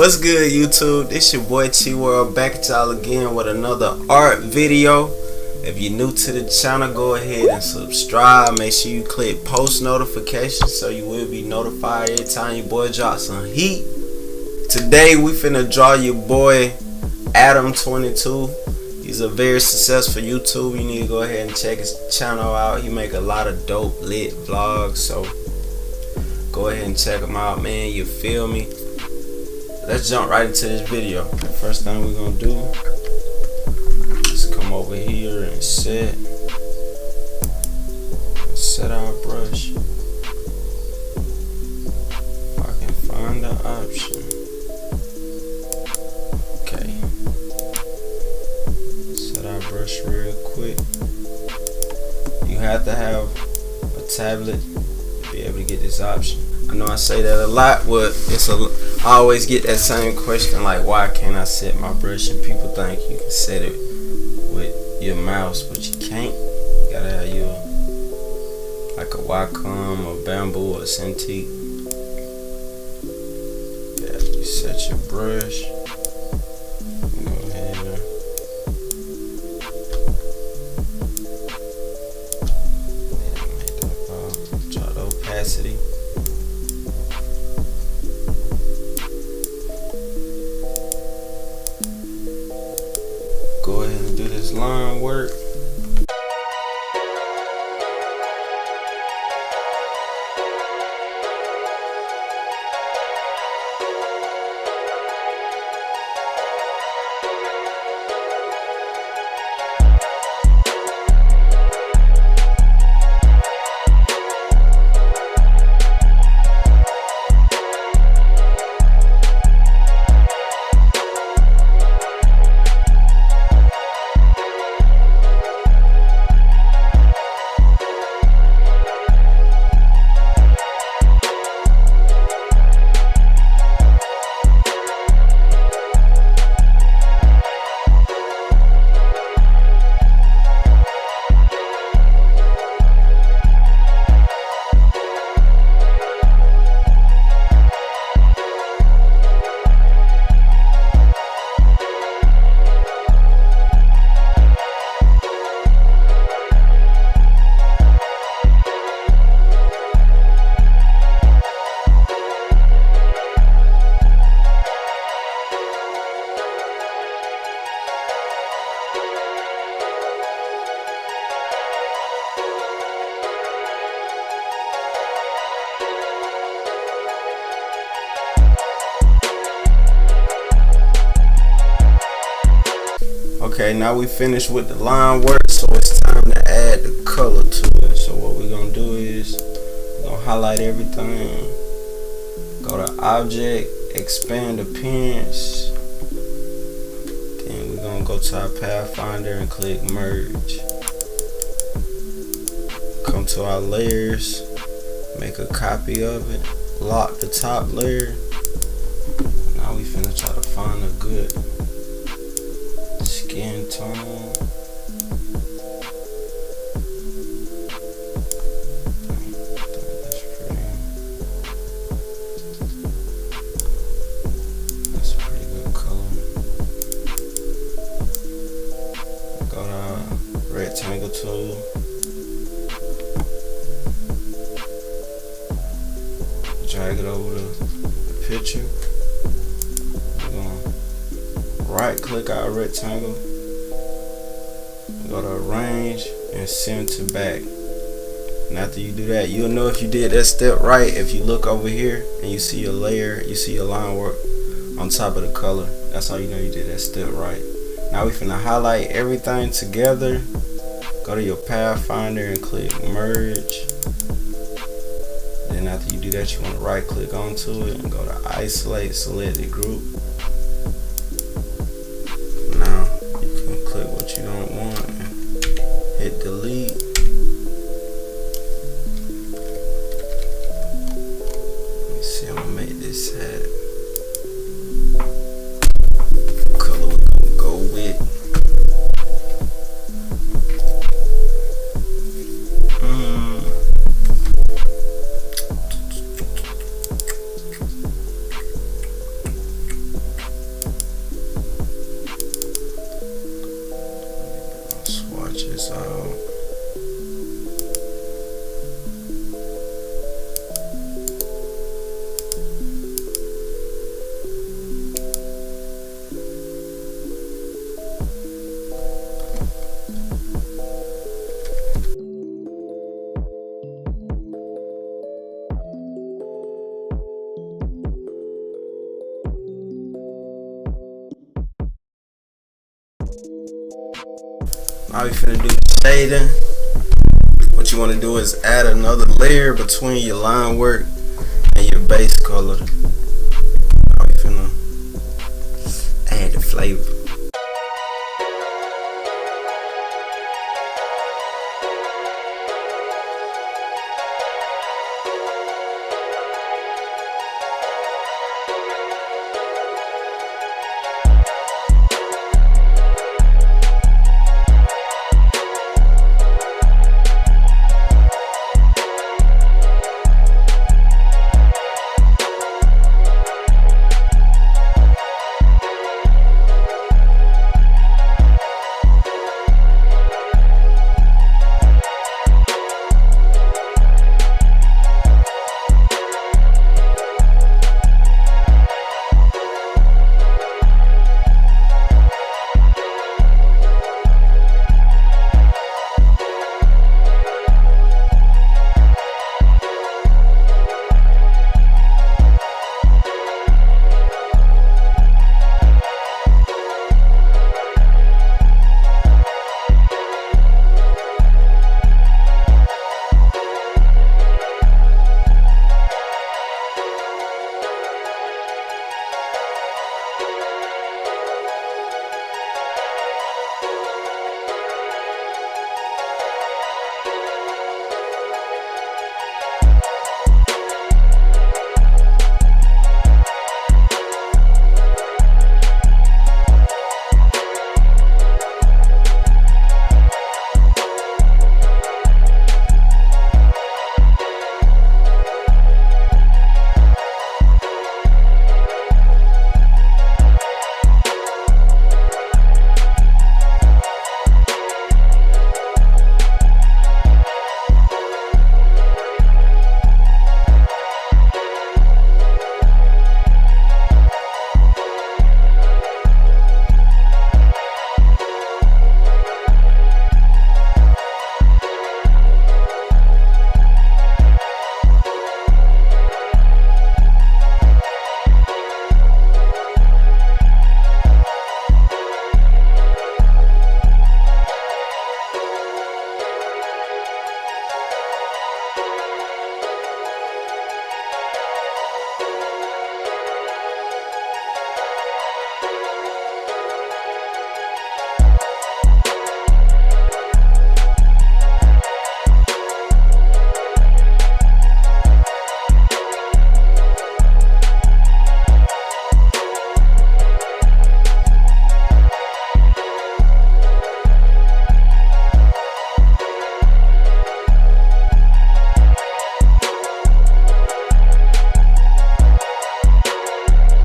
What's good, YouTube? This your boy T World back at y'all again with another art video. If you're new to the channel, go ahead and subscribe. Make sure you click post notifications so you will be notified every time your boy drops some heat. Today we finna draw your boy Adam22. He's a very successful YouTuber. You need to go ahead and check his channel out. He make a lot of dope lit vlogs, so go ahead and check him out, man. You feel me? Let's jump right into this video. The first thing we're gonna do is come over here and set our brush. If I can find the option. Okay. Set our brush real quick. You have to have a tablet to be able to get this option. I know I say that a lot, but I always get that same question, like, why can't I set my brush? And people think you can set it with your mouse, but you can't. You gotta have your, like a Wacom or bamboo or Cintiq. Yeah, you set your brush. Go ahead and make that pop. Try the opacity. Go ahead and do this line work. Okay, now we finished with the line work, so it's time to add the color to it. So what we're gonna do is we're gonna highlight everything, go to object, expand appearance, then we're gonna go to our pathfinder and click merge. Come to our layers, make a copy of it, lock the top layer. Now we finna try to find a good skin tone. That's a pretty good color. Go to rectangle tool. Drag it over the picture. Right click our rectangle, go to arrange and center back. And after you do that, you'll know if you did that step right if you look over here and you see your layer, you see your line work on top of the color. That's how you know you did that step right. Now we finna highlight everything together. Go to your pathfinder and click merge. Then after you do that, you want to right click onto it and go to isolate selected group. Now you can click what you don't want and hit delete. Let me see, I'm gonna make this hat. What color we're gonna go with? So now we finna do the shading. What you want to do is add another layer between your line work and your base color. Now we finna add the flavor.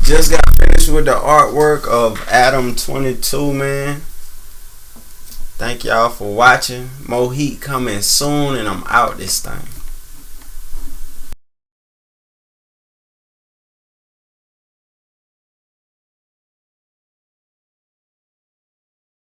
Just got finished with the artwork of Adam 22, man. Thank y'all for watching. More heat coming soon, and I'm out this thing.